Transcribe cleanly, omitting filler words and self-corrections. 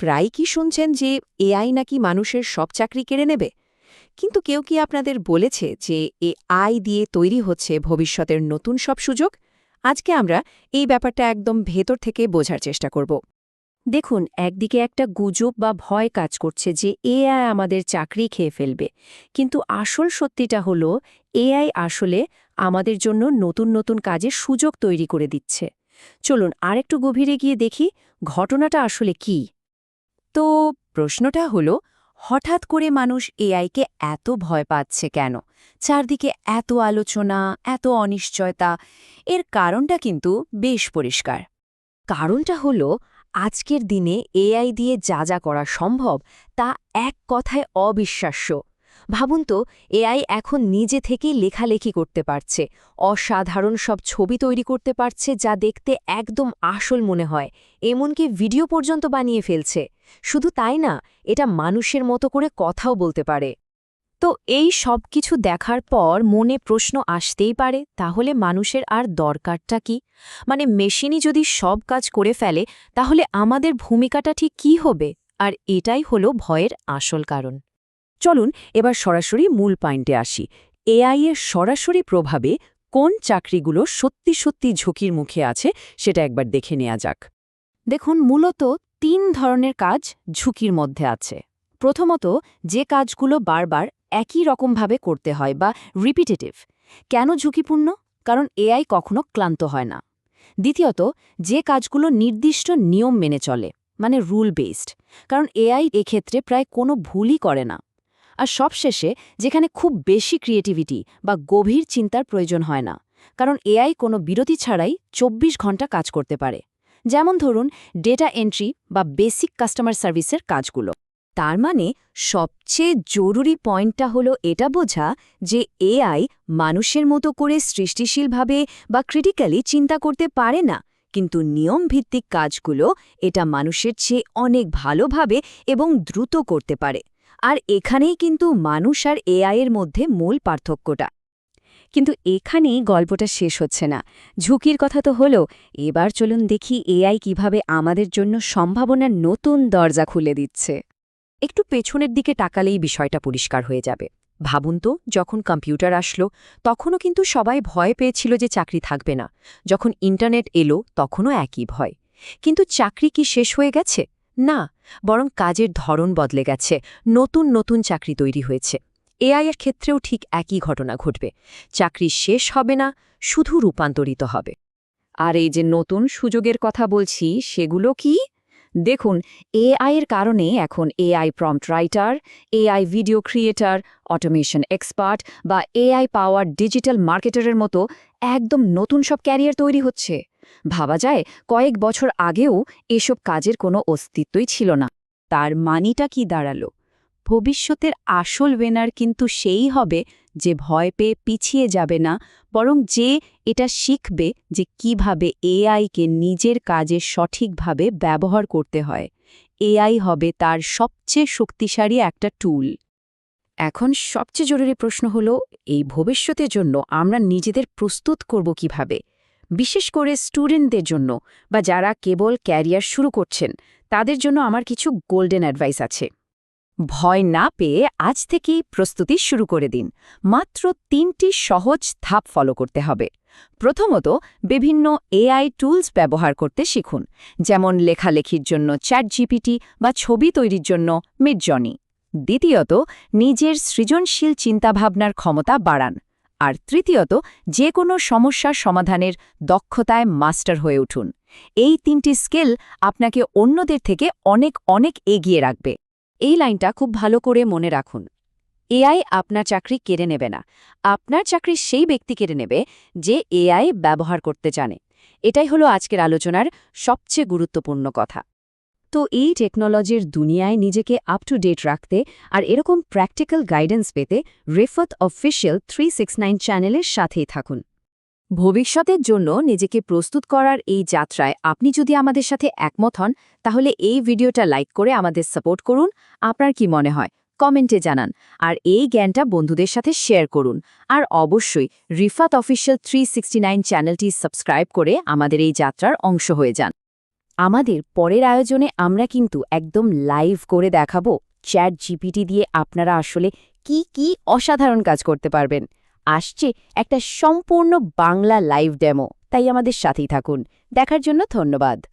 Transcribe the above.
প্রায় কি শুনছেন যে এআই নাকি মানুষের সব চাকরি কেড়ে নেবে? কিন্তু কেউ কি আপনাদের বলেছে যে এআই দিয়ে তৈরি হচ্ছে ভবিষ্যতের নতুন সব সুযোগ? আজকে আমরা এই ব্যাপারটা একদম ভেতর থেকে বোঝার চেষ্টা করব। দেখুন, একদিকে একটা গুজব বা ভয় কাজ করছে যে এআই আমাদের চাকরি খেয়ে ফেলবে, কিন্তু আসল সত্যিটা হলো এআই আসলে আমাদের জন্য নতুন নতুন কাজের সুযোগ তৈরি করে দিচ্ছে। চলুন আরেকটু গভীরে গিয়ে দেখি ঘটনাটা আসলে কি। তো প্রশ্নটা হলো, হঠাৎ করে মানুষ এআইকে এত ভয় পাচ্ছে কেন? চারদিকে এত আলোচনা, এত অনিশ্চয়তা। এর কারণটা কিন্তু বেশ পরিষ্কার। কারণটা হলো, আজকের দিনে এআই দিয়ে যা যা করা সম্ভব তা এক কথায় অবিশ্বাস্য। ভাবুন তো, এআই এখন নিজে থেকেই লেখালেখি করতে পারছে, অসাধারণ সব ছবি তৈরি করতে পারছে যা দেখতে একদম আসল মনে হয়, এমনকি ভিডিও পর্যন্ত বানিয়ে ফেলছে। শুধু তাই না, এটা মানুষের মতো করে কথাও বলতে পারে। তো এই সব কিছু দেখার পর মনে প্রশ্ন আসতেই পারে, তাহলে মানুষের আর দরকারটা কি? মানে মেশিনই যদি সব কাজ করে ফেলে, তাহলে আমাদের ভূমিকাটা ঠিক কী হবে? আর এটাই হলো ভয়ের আসল কারণ। চলুন এবার সরাসরি মূল পয়েন্টে আসি। এআই এর সরাসরি প্রভাবে কোন চাকরিগুলো সত্যি সত্যি ঝুঁকির মুখে আছে সেটা একবার দেখে নেওয়া যাক। দেখুন, মূলত ৩ ধরনের কাজ ঝুঁকির মধ্যে আছে। প্রথমত, যে কাজগুলো বারবার একই রকমভাবে করতে হয় বা রিপিটেটিভ। কেন ঝুঁকিপূর্ণ? কারণ এআই কখনো ক্লান্ত হয় না। দ্বিতীয়ত, যে কাজগুলো নির্দিষ্ট নিয়ম মেনে চলে, মানে রুল বেসড, কারণ এআই এক্ষেত্রে প্রায় কোনো ভুলই করে না। আর সবশেষে, যেখানে খুব বেশি ক্রিয়েটিভিটি বা গভীর চিন্তার প্রয়োজন হয় না, কারণ এআই কোনো বিরতি ছাড়াই ২৪ ঘন্টা কাজ করতে পারে। যেমন ধরুন, ডেটা এন্ট্রি বা বেসিক কাস্টমার সার্ভিসের কাজগুলো। তার মানে সবচেয়ে জরুরি পয়েন্টটা হলো এটা বোঝা যে এআই মানুষের মতো করে সৃষ্টিশীলভাবে বা ক্রিটিক্যালি চিন্তা করতে পারে না, কিন্তু নিয়মভিত্তিক কাজগুলো এটা মানুষের চেয়ে অনেক ভালোভাবে এবং দ্রুত করতে পারে। আর এখানেই কিন্তু মানুষ আর এআই এর মধ্যে মূল পার্থক্যটা। কিন্তু এখানেই গল্পটা শেষ হচ্ছে না। ঝুঁকির কথা তো হলো, এবার চলুন দেখি এআই কিভাবে আমাদের জন্য সম্ভাবনার নতুন দরজা খুলে দিচ্ছে। একটু পেছনের দিকে তাকালেই বিষয়টা পরিষ্কার হয়ে যাবে। ভাবুন তো, যখন কম্পিউটার আসলো তখনও কিন্তু সবাই ভয় পেয়েছিল যে চাকরি থাকবে না। যখন ইন্টারনেট এলো তখনও একই ভয়। কিন্তু চাকরি কি শেষ হয়ে গেছে? না, বরং কাজের ধরন বদলে গেছে, নতুন নতুন চাকরি তৈরি হয়েছে। এআই এর ক্ষেত্রেও ঠিক একই ঘটনা ঘটবে। চাকরি শেষ হবে না, শুধু রূপান্তরিত হবে। আর এই যে নতুন সুযোগের কথা বলছি, সেগুলো কি? দেখুন, এআই এর কারণে এখন AI prompt writer, AI video creator, automation expert বা এআই পাওয়ার ডিজিটাল মার্কেটারের মতো একদম নতুন সব ক্যারিয়ার তৈরি হচ্ছে। ভাবা যায়, কয়েক বছর আগেও এসব কাজের কোনো অস্তিত্বই ছিল না। তার মানিটা কি দাঁড়ালো? ভবিষ্যতের আসল উইনার কিন্তু সেই হবে যে ভয় পেয়ে পিছিয়ে যাবে না, বরং যে এটা শিখবে যে কিভাবে এআইকে নিজের কাজে সঠিকভাবে ব্যবহার করতে হয়। এআই হবে তার সবচেয়ে শক্তিশালী একটা টুল। এখন সবচেয়ে জরুরি প্রশ্ন হলো, এই ভবিষ্যতের জন্য আমরা নিজেদের প্রস্তুত করব কিভাবে? বিশেষ করে স্টুডেন্টদের জন্য বা যারা কেবল ক্যারিয়ার শুরু করছেন, তাদের জন্য আমার কিছু গোল্ডেন অ্যাডভাইস আছে। ভয় না পেয়ে আজ থেকেই প্রস্তুতি শুরু করে দিন। মাত্র ৩টি সহজ ধাপ ফলো করতে হবে। প্রথমত, বিভিন্ন এআই টুলস ব্যবহার করতে শিখুন, যেমন লেখালেখির জন্য চ্যাটজিপিটি বা ছবি তৈরির জন্য মিডজর্নি। দ্বিতীয়ত, নিজের সৃজনশীল চিন্তাভাবনার ক্ষমতা বাড়ান। আর তৃতীয়ত, যে কোনো সমস্যার সমাধানের দক্ষতায় মাস্টার হয়ে উঠুন। এই ৩টি স্কিল আপনাকে অন্যদের থেকে অনেক অনেক এগিয়ে রাখবে। এই লাইনটা খুব ভালো করে মনে রাখুন। এআই আপনার চাকরি কেড়ে নেবে না, আপনার চাকরি সেই ব্যক্তি কেড়ে নেবে যে এআই ব্যবহার করতে জানে। এটাই হলো আজকের আলোচনার সবচেয়ে গুরুত্বপূর্ণ কথা। তো এই টেকনোলজির দুনিয়ায় নিজেকে আপ টু ডেট রাখতে আর এরকম প্র্যাকটিক্যাল গাইডেন্স পেতে রিফাত অফিসিয়াল 369 চ্যানেলের সাথেই থাকুন। ভবিষ্যতের জন্য নিজেকে প্রস্তুত করার এই যাত্রায় আপনি যদি আমাদের সাথে একমত হন, তাহলে এই ভিডিওটা লাইক করে আমাদের সাপোর্ট করুন। আপনার কি মনে হয় কমেন্টে জানান, আর এই জ্ঞানটা বন্ধুদের সাথে শেয়ার করুন। আর অবশ্যই রিফাত অফিসিয়াল 369 চ্যানেলটি সাবস্ক্রাইব করে আমাদের এই যাত্রার অংশ হয়ে যান। আমাদের পরের আয়োজনে আমরা কিন্তু একদম লাইভ করে দেখাবো চ্যাট জিপিটি দিয়ে আপনারা আসলে কি কি অসাধারণ কাজ করতে পারবেন। আসছে একটা সম্পূর্ণ বাংলা লাইভ ডেমো, তাই আমাদের সাথেই থাকুন। দেখার জন্য ধন্যবাদ।